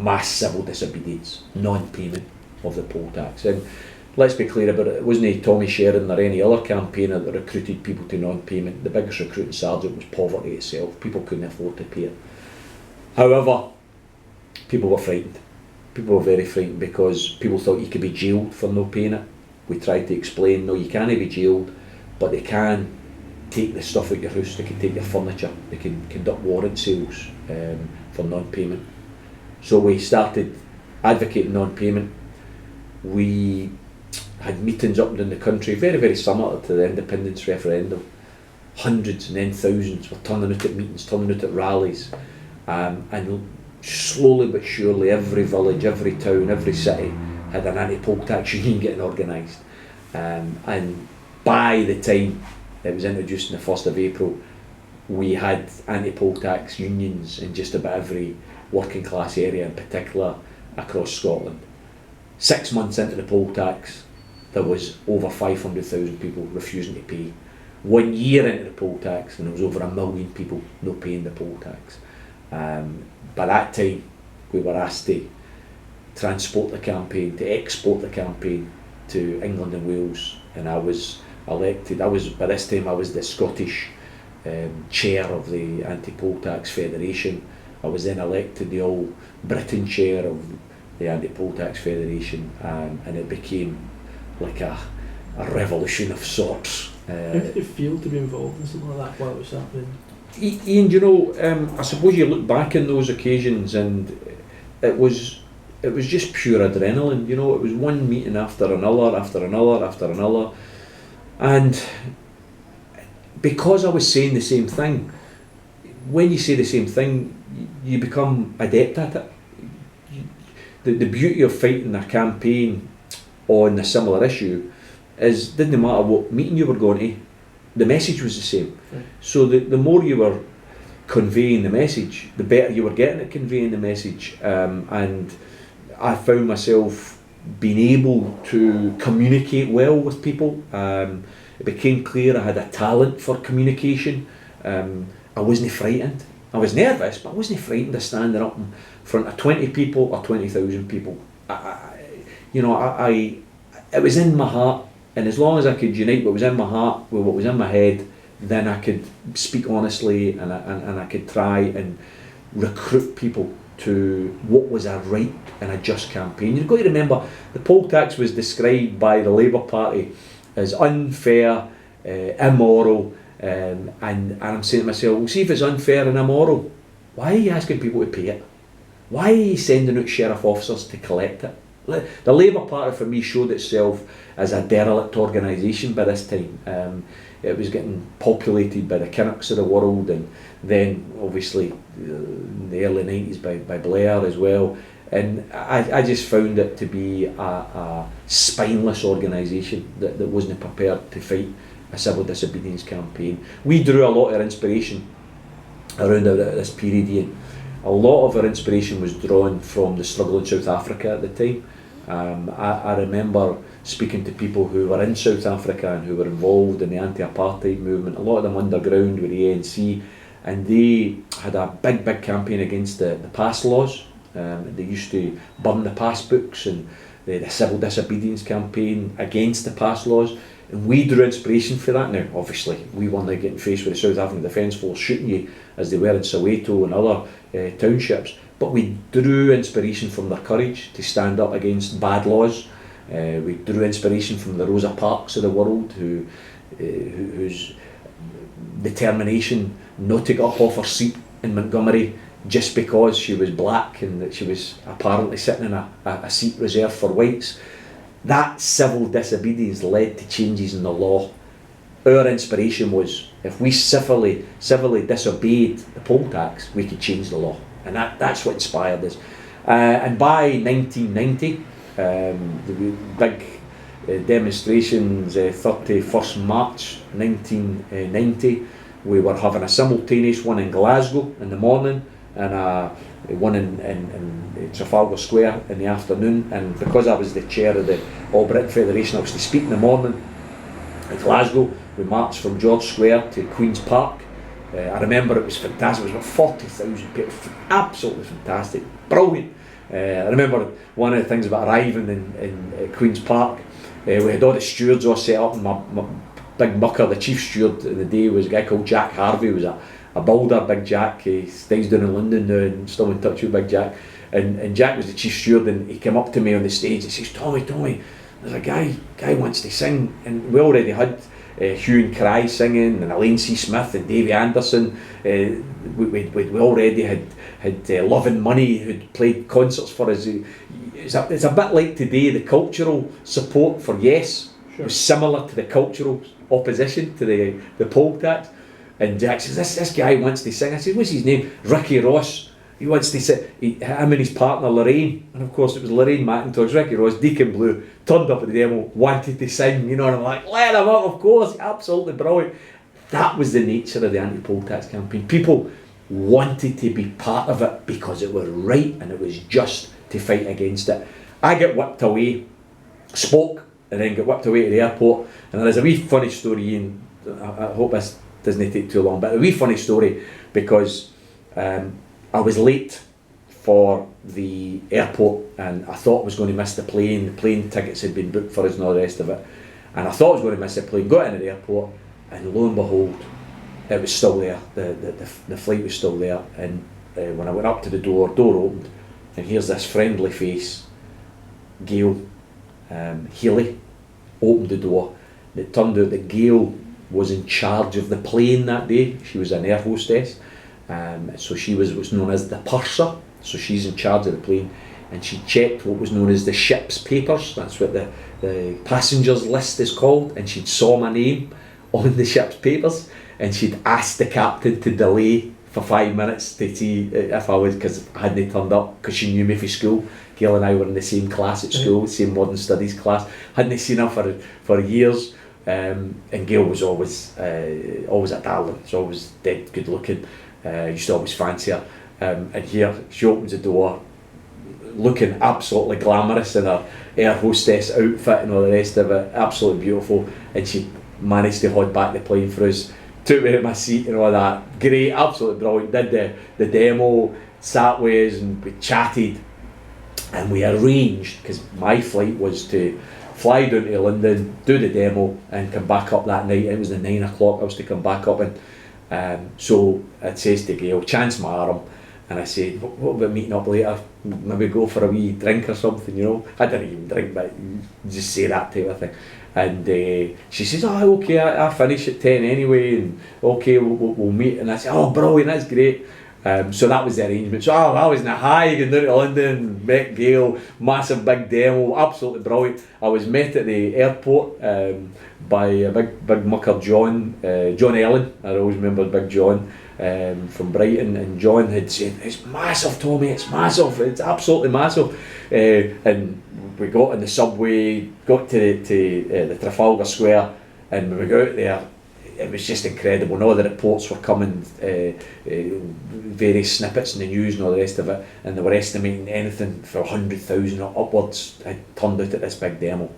mass civil disobedience, non-payment of the poll tax. And let's be clear about it, it wasn't Tommy Sheridan or any other campaigner that recruited people to non-payment. The biggest recruiting sergeant was poverty itself. People couldn't afford to pay it. However, people were frightened. People were very frightened because people thought you could be jailed for not paying it. We tried to explain, no, you can't be jailed, but they can take the stuff out your house, they can take your furniture, they can conduct warrant sales for non-payment. So we started advocating non-payment. We had meetings up and down the country, very, very similar to the independence referendum. Hundreds and then thousands were turning out at meetings, turning out at rallies, and slowly but surely every village, every town, every city had an anti-poll tax union getting organised. And by the time it was introduced on the 1st of April, we had anti-poll tax unions in just about every working class area, in particular across Scotland. 6 months into the poll tax, there was over 500,000 people refusing to pay. 1 year into the poll tax, and there was over 1 million people not paying the poll tax. By that time, we were asked to transport the campaign, to export the campaign to England and Wales, and I was elected. By this time I was the Scottish chair of the Anti-Poll Tax Federation. I was then elected the All Britain chair of the Anti-Poll Tax Federation, and it became like a revolution of sorts. How did it feel to be involved in something like that while it was happening? Ian, you know, I suppose you look back in those occasions and it was just pure adrenaline, you know. It was one meeting after another, after another, after another, and because I was saying the same thing, when you say the same thing, you become adept at it. The beauty of fighting a campaign on a similar issue is, didn't matter what meeting you were going to, the message was the same. Right. So the more you were conveying the message, the better you were getting at conveying the message, and I found myself being able to communicate well with people. It became clear I had a talent for communication. I wasn't frightened. I was nervous, but I wasn't frightened of standing up in front of 20 people or 20,000 people. It was in my heart, and as long as I could unite what was in my heart with what was in my head, then I could speak honestly, and I could try and recruit people to what was a right and a just campaign. You've got to remember, the poll tax was described by the Labour Party as unfair, immoral, and I'm saying to myself, well, see, if it's unfair and immoral, why are you asking people to pay it? Why are you sending out sheriff officers to collect it? The Labour Party for me showed itself as a derelict organisation by this time. It was getting populated by the Kinnocks of the world, and then obviously in the early 90s by Blair as well. And I just found it to be a spineless organisation that wasn't prepared to fight a civil disobedience campaign. We drew a lot of our inspiration around this period, Ian. A lot of our inspiration was drawn from the struggle in South Africa at the time. I remember speaking to people who were in South Africa and who were involved in the anti-apartheid movement, a lot of them underground with the ANC, and they had a big campaign against the pass laws. They used to burn the pass books, and the civil disobedience campaign against the pass laws, and we drew inspiration for that. Now obviously we weren't getting faced with the South African Defence Force shooting you as they were in Soweto and other townships, but we drew inspiration from their courage to stand up against bad laws. We drew inspiration from the Rosa Parks of the world, whose determination not to get up off her seat in Montgomery just because she was black and that she was apparently sitting in a seat reserved for whites. That civil disobedience led to changes in the law. Our inspiration was, if we civilly disobeyed the poll tax, we could change the law, and that's what inspired us. And by 1990, the big demonstrations, 31st March 1990, we were having a simultaneous one in Glasgow in the morning and one in Trafalgar Square in the afternoon. And because I was the chair of the All Britain Federation, I was to speak in the morning in Glasgow. We marched from George Square to Queen's Park. I remember it was fantastic. It was about 40,000 people, absolutely fantastic, brilliant. I remember one of the things about arriving in Queen's Park, we had all the stewards all set up, and my big mucker, the chief steward of the day, was a guy called Jack Harvey. He was a boulder, Big Jack. He stays down in London now and still in touch with Big Jack. And Jack was the chief steward, and he came up to me on the stage and says, Tommy, there's a guy wants to sing. And we already had Hugh and Cry singing, and Elaine C. Smith and Davy Anderson. We already had Love and Money, who'd played concerts for us. It's a bit like today, the cultural support for Yes was similar to the cultural opposition to the poll tax. And Jack says, this guy wants to sing. I said, what's his name? Ricky Ross. He wants to sing. Him and his partner Lorraine, and of course it was Lorraine McIntosh, Ricky Ross, Deacon Blue, turned up at the demo, wanted to sing, and I'm like, let him up, of course, absolutely brilliant. That was the nature of the anti-poll tax campaign. People wanted to be part of it because it was right and it was just to fight against it. I get whipped away, spoke, and then got whipped away to the airport, and there's a wee funny story, and I hope this doesn't take too long, but a wee funny story, because I was late for the airport, and I thought I was going to miss the plane. The plane tickets had been booked for us and all the rest of it, and I thought I was going to miss the plane. Got into the airport, and lo and behold, it was still there. The flight was still there, and when I went up to the door opened, and here's this friendly face, Gail Healy, opened the door. And it turned out that Gail was in charge of the plane that day. She was an air hostess. So she was what's known as the purser, so she's in charge of the plane, and she checked what was known as the ship's papers. That's what the passengers list is called, and she'd saw my name on the ship's papers, and she'd asked the captain to delay for 5 minutes to see if I was, because I hadn't turned up, because she knew me from school. Gail and I were in the same class at school, same modern studies class. Hadn't seen her for years, and Gail was always a darling. She's always dead good looking. Used to always fancy her, and here she opens the door looking absolutely glamorous in her air hostess outfit and all the rest of it, absolutely beautiful, and she managed to hold back the plane for us, took me out my seat and all that. Great, absolutely brilliant. Did the demo, sat with us, and we chatted, and we arranged, because my flight was to fly down to London, do the demo, and come back up that night. It was the 9 o'clock I was to come back up, and so it says to Gail, chance my arm, and I said, what about meeting up later, maybe go for a wee drink or something, I didn't even drink, but just say that type of thing. And she says, okay, I finish at 10 anyway, and okay, we'll meet. And I said, brilliant, that's great. So that was the arrangement. So I was in a high, going down to London, met Gail, massive big demo, absolutely brilliant. I was met at the airport by a big mucker, John Ellen. I always remember Big John from Brighton, and John had said, it's massive, Tommy, it's massive, it's absolutely massive. And we got in the subway, got to the Trafalgar Square, and when we got out there, it was just incredible, and all the reports were coming, various snippets in the news and all the rest of it, and they were estimating anything from 100,000 upwards had turned out at this big demo.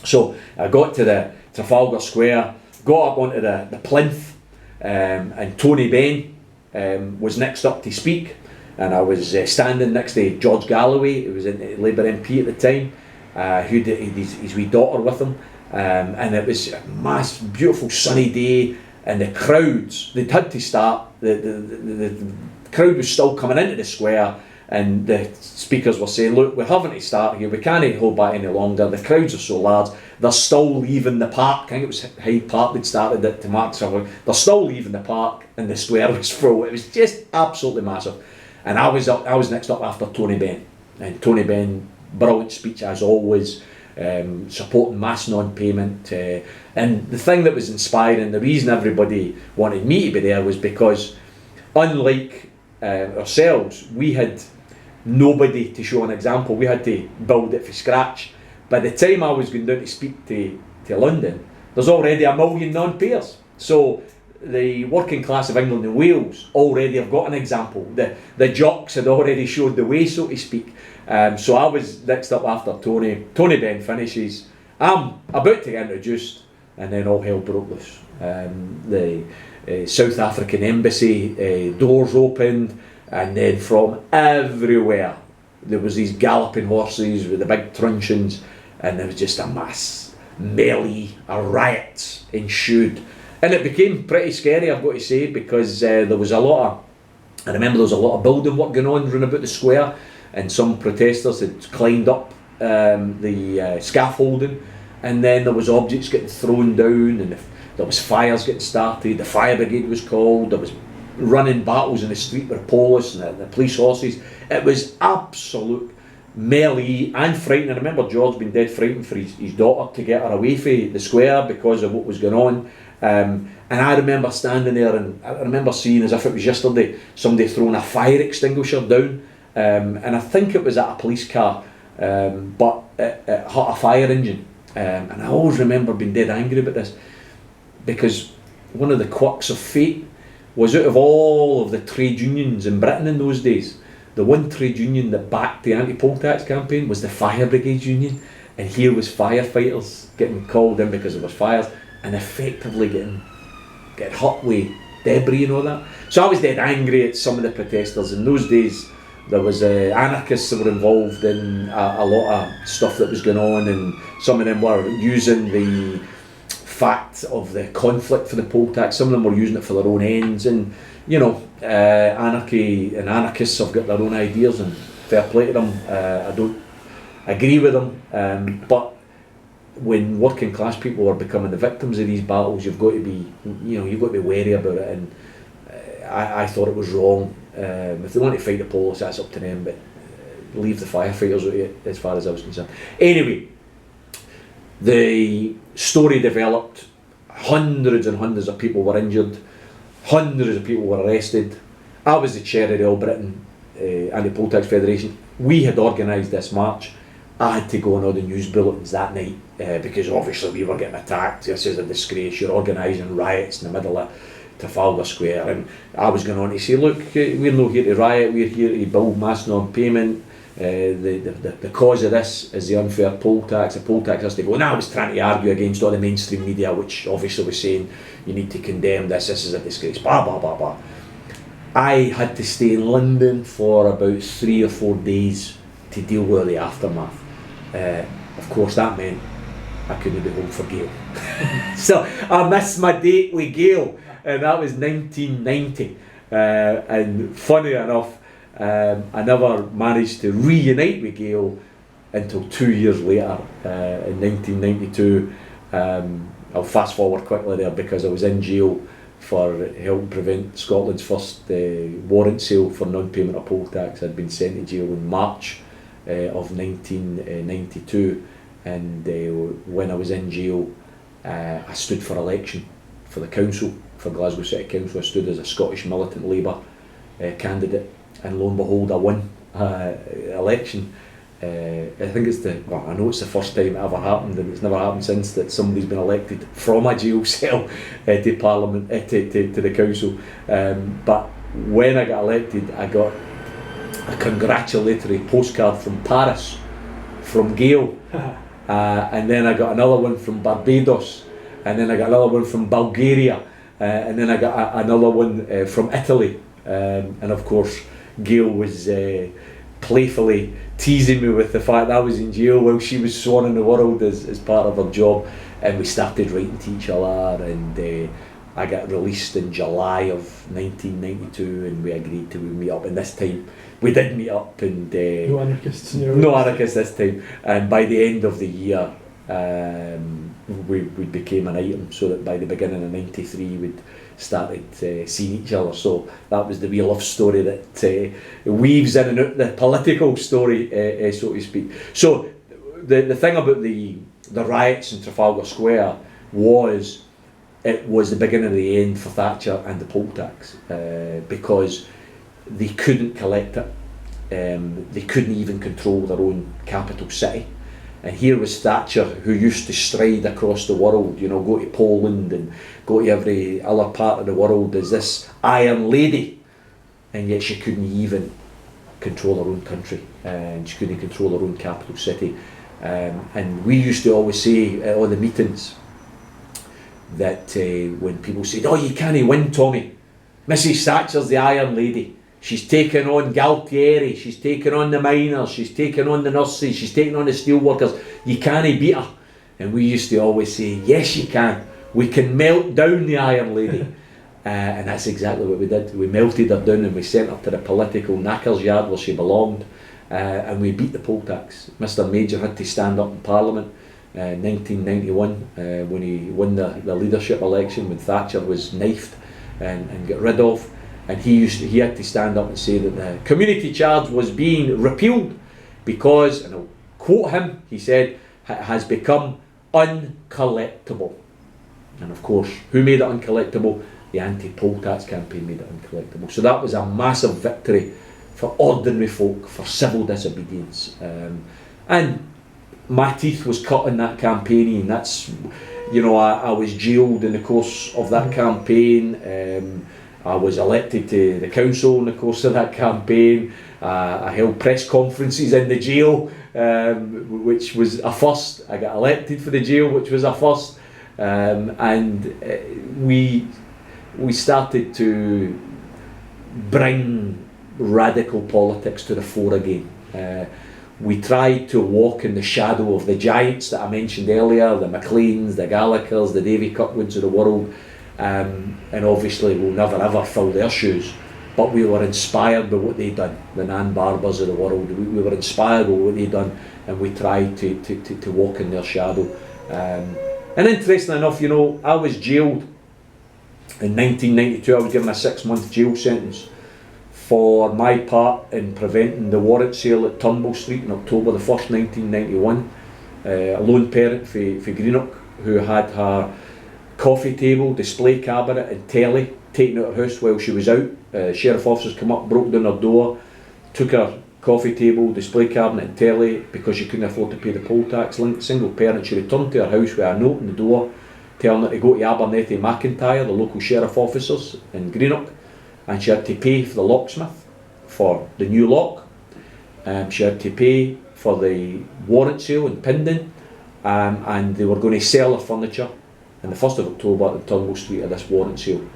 So I got to the Trafalgar Square, got up onto the plinth, and Tony Benn was next up to speak, and I was standing next to George Galloway, who was in Labour MP at the time, who had his wee daughter with him. And it was a massive, beautiful sunny day, and the crowds, they'd had to start, the crowd was still coming into the square, and the speakers were saying, look, we're having to start here, we can't hold back any longer, the crowds are so large, they're still leaving the park. I think it was Hyde Park they'd started it to mark somewhere, they're still leaving the park, and the square was full. It was just absolutely massive. And I was next up after Tony Benn, and Tony Benn, brilliant speech as always, supporting mass non-payment, and the thing that was inspiring, the reason everybody wanted me to be there, was because unlike ourselves, we had nobody to show an example. We had to build it from scratch. By the time I was going down to speak to London, there's already 1 million non-payers. So the working class of England and Wales already have got an example. The jocks had already showed the way, so to speak. So I was next up after Tony. Tony Benn finishes. I'm about to get introduced, and then all hell broke loose. The South African embassy doors opened, and then from everywhere there was these galloping horses with the big truncheons, and there was just a mass melee, a riot ensued. And it became pretty scary, I've got to say, because I remember there was a lot of building work going on round about the square, and some protesters had climbed up the scaffolding, and then there was objects getting thrown down, and there was fires getting started, the fire brigade was called, there was running battles in the street with the police and the police horses. It was absolute melee and frightening. I remember George being dead frightened for his daughter to get her away from the square because of what was going on. And I remember standing there, and I remember seeing, as if it was yesterday, somebody throwing a fire extinguisher down, and I think it was at a police car, but it hit a fire engine. And I always remember being dead angry about this, because one of the quirks of fate was, out of all of the trade unions in Britain in those days, the one trade union that backed the anti-poll tax campaign was the Fire Brigade Union, and here was firefighters getting called in because there was fires, and effectively getting hit with debris and all that. So I was dead angry at some of the protesters. In those days, there was anarchists that were involved in a lot of stuff that was going on, and some of them were using the fact of the conflict for the poll tax. Some of them were using it for their own ends, and anarchy and anarchists have got their own ideas, and fair play to them. I don't agree with them, but when working class people are becoming the victims of these battles, you've got to be wary about it. And I thought it was wrong. If they want to fight the police, that's up to them, but leave the firefighters out of it, as far as I was concerned. Anyway, the story developed. Hundreds and hundreds of people were injured. Hundreds of people were arrested. I was the chair of the All Britain Anti-Poll Tax Federation. We had organised this march. I had to go on all the news bulletins that night because obviously we were getting attacked. This is a disgrace. You're organising riots in the middle of Trafalgar Square, and I was going on to say, look, we're not here to riot. We're here to build mass non-payment. The cause of this is the unfair poll tax. The poll tax has to go. And I was trying to argue against all the mainstream media, which obviously was saying you need to condemn this. This is a disgrace. Blah blah blah blah. I had to stay in London for about 3 or 4 days to deal with the aftermath. Of course, that meant I couldn't be home for Gail. So I missed my date with Gail, and that was 1990. And funny enough, I never managed to reunite with Gail until 2 years later, in 1992. I'll fast forward quickly there, because I was in jail for helping prevent Scotland's first warrant sale for non-payment of poll tax. I'd been sent to jail in March of 1992, and when I was in jail, I stood for election for the council, for Glasgow City Council. I stood as a Scottish militant Labour candidate, and lo and behold, I won election. I think I know it's the first time it ever happened, and it's never happened since, that somebody's been elected from a jail cell to Parliament, to the council. But when I got elected, I got a congratulatory postcard from Paris, from Gail, and then I got another one from Barbados, and then I got another one from Bulgaria, and then I got another one from Italy, and of course Gail was playfully teasing me with the fact that I was in jail while she was swanning the world as part of her job, and we started writing to each other, and I got released in July of 1992, and we agreed to meet up, and this time we did meet up, and no anarchists this time, and by the end of the year we became an item, so that by the beginning of 93 we'd started seeing each other. So that was the wee love story that weaves in and out the political story, so to speak. So the thing about the riots in Trafalgar Square was, it was the beginning of the end for Thatcher and the poll tax, because they couldn't collect it. They couldn't even control their own capital city. And here was Thatcher, who used to stride across the world, go to Poland and go to every other part of the world as this Iron Lady, and yet she couldn't even control her own country, and she couldn't control her own capital city. And we used to always say at all the meetings that when people said, "Oh, you can't win, Tommy, Mrs. Thatcher's the Iron Lady," She's taken on Galtieri, she's taken on the miners, she's taken on the nurses, she's taken on the steel workers. You can't beat her. And we used to always say, yes you can. We can melt down the Iron Lady. And that's exactly what we did. We melted her down and we sent her to the political knackers yard where she belonged. And we beat the poll tax. Mr Major had to stand up in Parliament in 1991 when he won the leadership election when Thatcher was knifed and got rid of. And he had to stand up and say that the community charge was being repealed because, and I'll quote him, he said, it has become uncollectible. And of course, who made it uncollectible? The anti-poll tax campaign made it uncollectible. So that was a massive victory for ordinary folk, for civil disobedience. And my teeth was cut in that campaigning. That's, I was jailed in the course of that campaign. I was elected to the council in the course of that campaign. I held press conferences in the jail, which was a first. I got elected for the jail, which was a first. And we started to bring radical politics to the fore again. We tried to walk in the shadow of the giants that I mentioned earlier, the McLeans, the Gallaghers, the Davy Kirkwoods of the world. And obviously we'll never ever fill their shoes, but we were inspired by what they'd done, the Nan Barbers of the world. We were inspired by what they'd done, and we tried to walk in their shadow. And interestingly enough, I was jailed in 1992. I was given a 6-month jail sentence for my part in preventing the warrant sale at Turnbull Street on October the 1st, 1991. A lone parent for Greenock who had her coffee table, display cabinet and telly taken out of her house while she was out. Sheriff officers come up, broke down her door, took her coffee table, display cabinet and telly because she couldn't afford to pay the poll tax. Single parent, she returned to her house with a note on the door telling her to go to Abernethy McIntyre, the local sheriff officers in Greenock, and she had to pay for the locksmith for the new lock. She had to pay for the warrant sale in Pindon, and they were going to sell her furniture on the 1st of October at Turnbull Street at this warrant sale.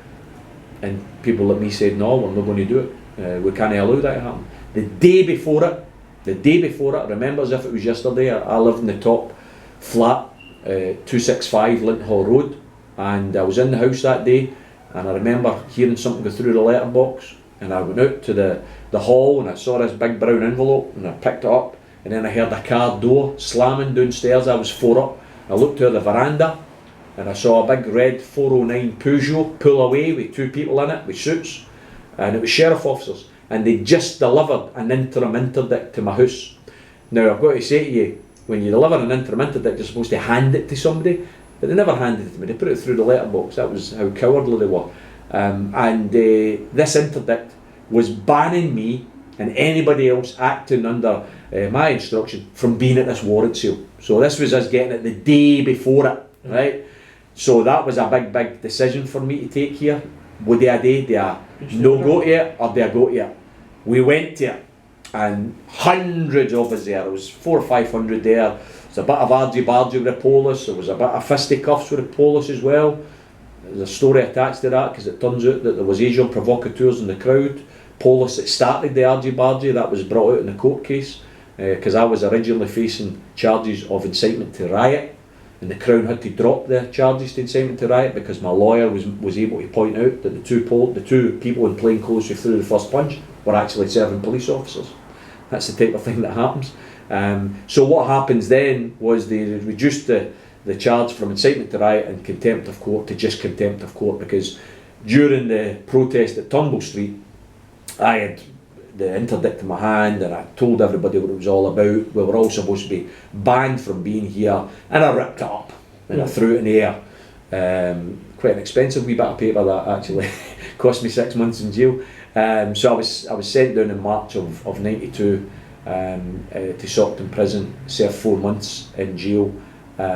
And people like me said, no, we're not going to do it. We can't allow that to happen. The day before it, I remember as if it was yesterday, I lived in the top flat, 265 Linton Hall Road, and I was in the house that day, and I remember hearing something go through the letterbox, and I went out to the hall and I saw this big brown envelope and I picked it up, and then I heard a car door slamming downstairs. I was 4 up. I looked out the veranda and I saw a big red 409 Peugeot pull away with 2 people in it with suits, and it was sheriff officers, and they just delivered an interim interdict to my house. Now I've got to say to you, when you deliver an interim interdict you're supposed to hand it to somebody, but they never handed it to me. They put it through the letterbox. That was how cowardly they were. This interdict was banning me and anybody else acting under my instruction from being at this warrant sale. So this was us getting it the day before it, right? So that was a big decision for me to take here. Would I do? Do I no go to it or do I go to it? We went to it, and hundreds of us there. There was 400 or 500 there. There was a bit of argy-bargy with the police. There was a bit of fisticuffs with the police as well. There's a story attached to that because it turns out that there was Asian provocateurs in the crowd. Police that started the argy-bargy, that was brought out in the court case because I was originally facing charges of incitement to riot, and the Crown had to drop the charges to incitement to riot because my lawyer was able to point out that the two people in plain clothes who threw the first punch were actually serving police officers. That's the type of thing that happens. So what happens then was they reduced the charge from incitement to riot and contempt of court to just contempt of court, because during the protest at Turnbull Street I had the interdict in my hand and I told everybody what it was all about. We were all supposed to be banned from being here, and I ripped it up and I threw it in the air. Quite an expensive wee bit of paper that actually cost me 6 months in jail. So I was sent down in March of 92 to Saughton Prison, served 4 months in jail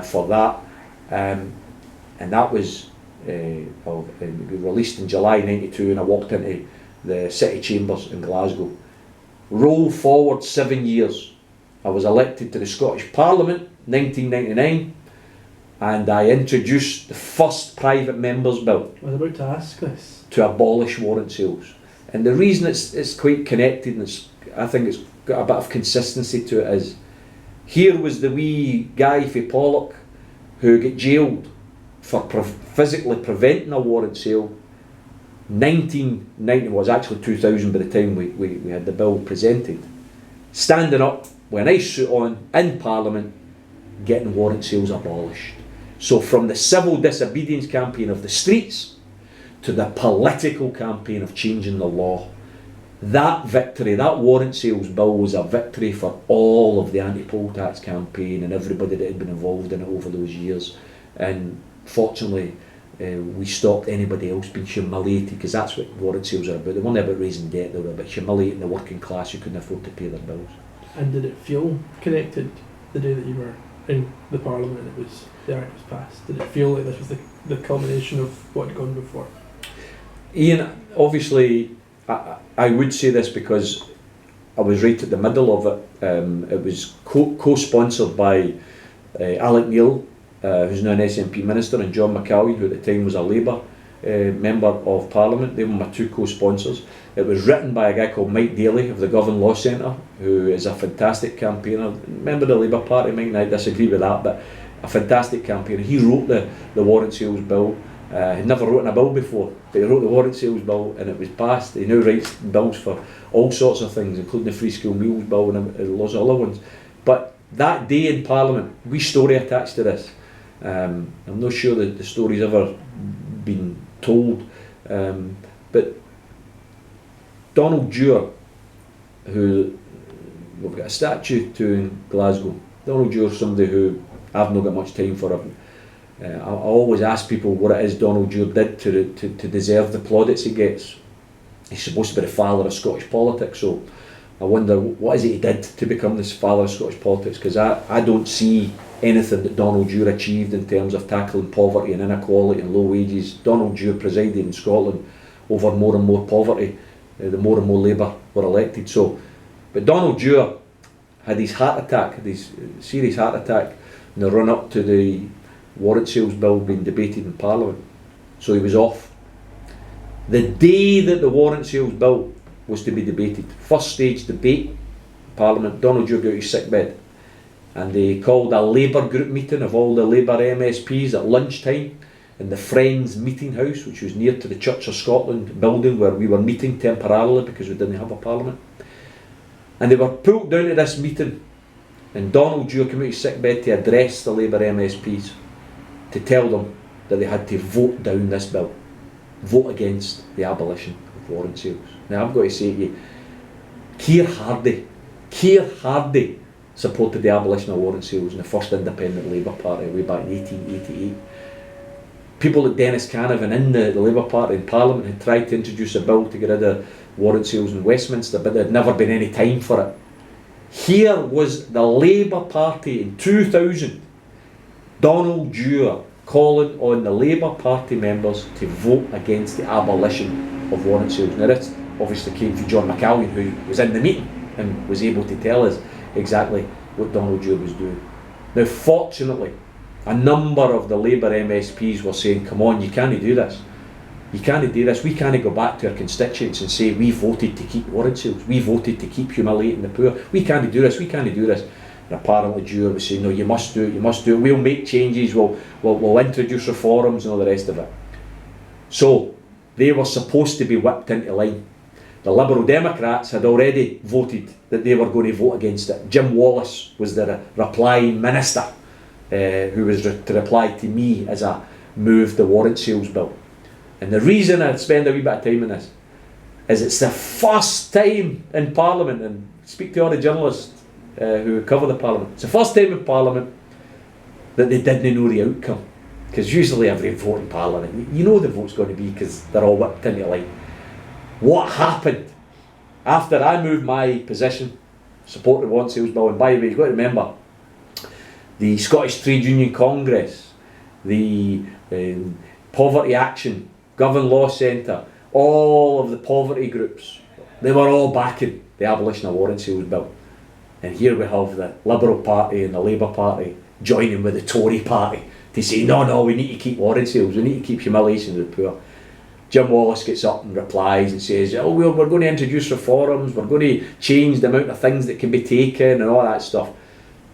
for that, and that was released in July 92, and I walked into the City Chambers in Glasgow. Roll forward 7 years. I was elected to the Scottish Parliament 1999, and I introduced the first private members bill. I was about to ask this. To abolish warrant sales. And the reason it's quite connected, and I think it's got a bit of consistency to it, is here was the wee guy for Pollock who got jailed for physically preventing a warrant sale. 1990 was actually 2000 by the time we had the bill presented, standing up with a nice suit on in Parliament, getting warrant sales abolished. So from the civil disobedience campaign of the streets to the political campaign of changing the law, that victory, that warrant sales bill, was a victory for all of the anti-poll tax campaign and everybody that had been involved in it over those years. And fortunately, we stopped anybody else being humiliated, because that's what warrant sales are about. They weren't about raising debt, they were about humiliating the working class who couldn't afford to pay their bills. And did it feel connected the day that you were in the Parliament and the Act was passed? Did it feel like this was the culmination of what had gone before? Ian, obviously, I would say this because I was right at the middle of it. It was co-sponsored by Alec Neil, who's now an SNP minister, and John McCallion, who at the time was a Labour member of Parliament. They were my two co-sponsors. It was written by a guy called Mike Daly of the Govan Law Centre, who is a fantastic campaigner. Member of the Labour Party, Mike and I disagree with that, but a fantastic campaigner. He wrote the warrant sales bill. He'd never written a bill before, but he wrote the warrant sales bill and it was passed. He now writes bills for all sorts of things, including the free school meals bill and lots of other ones. But that day in Parliament, wee story attached to this. I'm not sure that the story's ever been told, but Donald Dewar, who we've got a statue to in Glasgow. Donald Dewar, somebody who I've not got much time for. I always ask people what it is Donald Dewar did to deserve the plaudits he gets. He's supposed to be the father of Scottish politics, so I wonder what is it he did to become this father of Scottish politics, because I don't see anything that Donald Dewar achieved in terms of tackling poverty and inequality and low wages. Donald Dewar presided in Scotland over more and more poverty, the more and more Labour were elected. But Donald Dewar had his serious heart attack in the run up to the warrant sales bill being debated in Parliament, so he was off. The day that the warrant sales bill was to be debated, first stage debate in Parliament, Donald Dewar got his sick bed, and they called a Labour group meeting of all the Labour MSPs at lunchtime in the Friends Meeting House, which was near to the Church of Scotland building where we were meeting temporarily because we didn't have a Parliament. And they were pulled down to this meeting, and Donald Dewar came out of his sick bed to address the Labour MSPs, to tell them that they had to vote down this bill, vote against the abolition of warrant sales. Now I've got to say to you, Keir Hardie supported the abolition of warrant sales in the first independent Labour Party way back in 1888. People like Dennis Canavan in the Labour Party in Parliament had tried to introduce a bill to get rid of warrant sales in Westminster, but there had never been any time for it. Here was the Labour Party in 2000, Donald Dewar calling on the Labour Party members to vote against the abolition of warrant sales. Now this obviously came from John McCallion, who was in the meeting and was able to tell us exactly what Donald Dewar was doing. Now fortunately, a number of the Labour MSPs were saying, come on, you can't do this. You can't do this. We can't go back to our constituents and say we voted to keep warrant sales. We voted to keep humiliating the poor. We can't do this. We can't do this. And apparently Dewar was saying, no, you must do it. You must do it. We'll make changes. We'll introduce reforms and all the rest of it. So they were supposed to be whipped into line. The Liberal Democrats had already voted that they were going to vote against it. Jim Wallace was the replying minister, who was to reply to me as I moved the warrant sales bill. And the reason I'd spend a wee bit of time on this is it's the first time in Parliament, and speak to all the journalists who cover the Parliament, it's the first time in Parliament that they didn't know the outcome. Because usually every vote in Parliament, you know the vote's going to be because they're all whipped into line. What happened after I moved my position, supported the warrant sales bill, and by the way, you've got to remember, the Scottish Trade Union Congress, the Poverty Action, Govan Law Centre, all of the poverty groups, they were all backing the abolition of warrant sales bill. And here we have the Liberal Party and the Labour Party joining with the Tory Party to say, no, we need to keep warrant sales, we need to keep humiliation of the poor. Jim Wallace gets up and replies and says, oh, we're going to introduce reforms, we're going to change the amount of things that can be taken and all that stuff.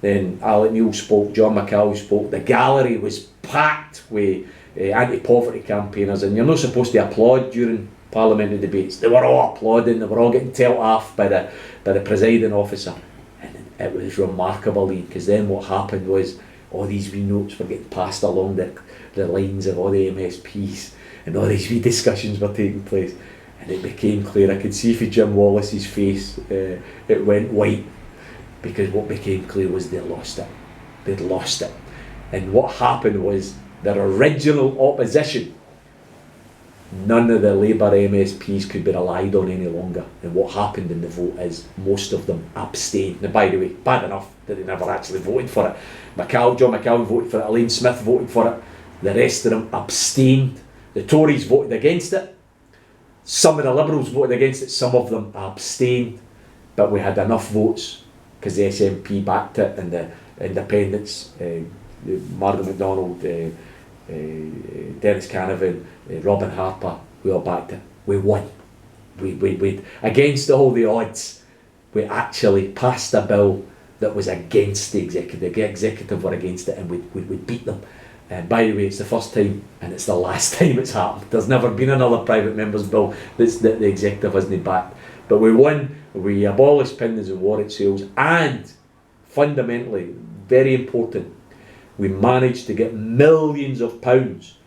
Then Alec Neil spoke, John McCall spoke, the gallery was packed with anti-poverty campaigners, and you're not supposed to applaud during parliamentary debates. They were all applauding, they were all getting told off by the presiding officer. And it was remarkable, because then what happened was all these wee notes were getting passed along the lines of all the MSPs, and all these wee discussions were taking place, and it became clear. I could see for Jim Wallace's face, it went white, because what became clear was they'd lost it. They'd lost it. And what happened was their original opposition, none of the Labour MSPs could be relied on any longer. And what happened in the vote is most of them abstained. Now, by the way, bad enough that they never actually voted for it. John McCall voted for it, Elaine Smith voted for it, the rest of them abstained. The Tories voted against it, some of the Liberals voted against it, some of them abstained, but we had enough votes because the SNP backed it, and the independents, Margaret MacDonald, Dennis Canavan, Robin Harper, we all backed it. We won. We against all the odds, we actually passed a bill that was against the executive. The executive were against it, and we beat them. And by the way, it's the first time and it's the last time it's happened. There's never been another private member's bill that the executive hasn't backed. But we won, we abolished pindens and warrant sales, and fundamentally, very important, we managed to get millions of pounds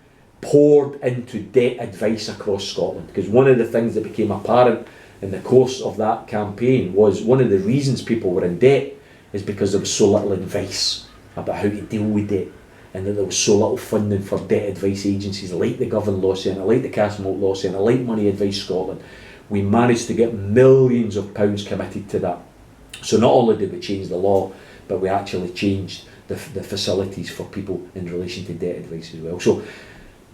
poured into debt advice across Scotland. Because one of the things that became apparent in the course of that campaign was one of the reasons people were in debt is because there was so little advice about how to deal with debt, and that there was so little funding for debt advice agencies like the Govan Law Centre, like the Castlemilk Law Centre, like Money Advice Scotland. We managed to get millions of pounds committed to that. So not only did we change the law, but we actually changed the facilities for people in relation to debt advice as well. So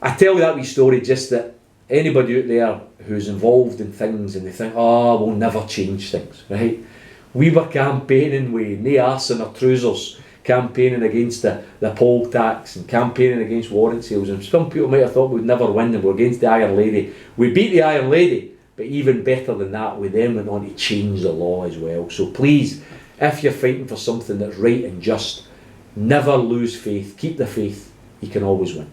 I tell you that wee story just that anybody out there who's involved in things and they think, oh, we'll never change things, right? We were campaigning with no arse in our trousers, campaigning against the poll tax and campaigning against warrant sales, and some people might have thought we'd never win and we're against the Iron Lady. We beat the Iron Lady, but even better than that, we then went on to change the law as well. So please, if you're fighting for something that's right and just, never lose faith, keep the faith, you can always win.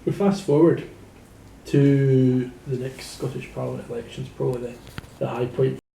We fast forward to the next Scottish Parliament elections, probably the high point